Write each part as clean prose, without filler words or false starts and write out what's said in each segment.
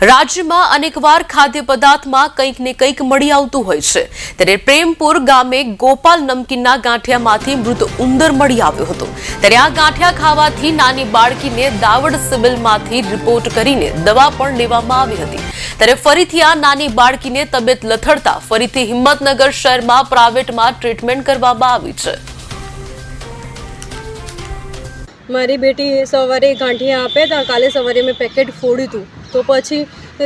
રાજ્યમાં અનેકવાર ખાદ્ય પદાર્થમાં કંઈક ને કંઈક મળી આવતું હોય છે ત્યારે પ્રેમપુર ગામે ગોપાલ નમકીનના ગાંઠિયામાંથી મૃત ઉંદર મળી આવ્યો હતો ત્યારે આ ગાંઠિયા ખાવાથી નાની બાળકીને દાવડ સિવિલમાંથી રિપોર્ટ કરીને દવા પણ લેવામાં આવી હતી ત્યારે ફરીથી આ નાની બાળકીને તબિયત લથડતા ફરીથી હિંમતનગર શહેરમાં પ્રાઇવેટમાં ટ્રીટમેન્ટ કરવામાં આવી છે। મારી બેટી સવારે ગાંઠિયા આપ્યા હતા, કાલે સવારે મેં પેકેટ ફોડ્યું હતું તો પછી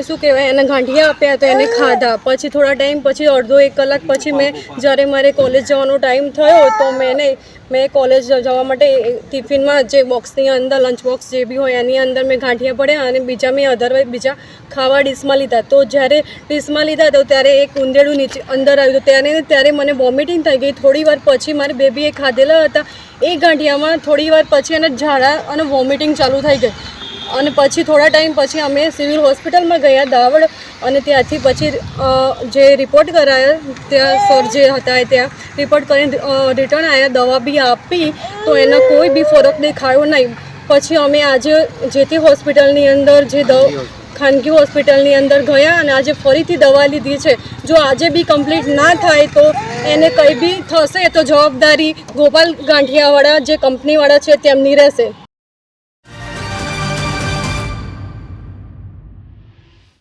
શું કહેવાય એને ગાંઠિયા આપ્યા તો એને ખાધા। પછી થોડા ટાઈમ પછી અડધો એક કલાક પછી મેં જ્યારે મારે કોલેજ જવાનો ટાઈમ થયો તો મેં કોલેજ જવા માટે ટિફિનમાં જે બોક્સની અંદર લંચ બોક્સ જે બી હોય એની અંદર મેં ગાંઠિયા પડ્યા અને બીજા મેં અધરવાઇઝ બીજા ખાવા ડીશમાં લીધા। તો જ્યારે ડીશમાં લીધા તો ત્યારે એક ઉંદેડું નીચે અંદર આવ્યું તો ત્યારે મને વોમિટિંગ થઈ ગઈ। થોડી વાર પછી મારી બેબીએ ખાધેલા હતા એ ગાંઠિયામાં થોડી વાર પછી એને ઝાડા અને વોમિટિંગ ચાલુ થઈ ગઈ અને પછી થોડા ટાઈમ પછી અમે સિવિલ હોસ્પિટલમાં ગયા દાવડ અને ત્યાંથી પછી જે રિપોર્ટ કરાયા ત્યાં સર જે હતા ત્યાં રિપોર્ટ કરીને રિટર્ન આવ્યા, દવા બી આપી તો એનો કોઈ બી ફરક દેખાયો નહીં। પછી અમે આજે જે તે હોસ્પિટલની અંદર જે ખાનગી હોસ્પિટલની અંદર ગયા અને આજે ફરીથી દવા લીધી છે। જો આજે બી કમ્પ્લીટ ના થાય તો એને કંઈ બી થશે તો જવાબદારી ગોપાલ ગાંઠિયાવાળા જે કંપનીવાળા છે તેમની રહેશે।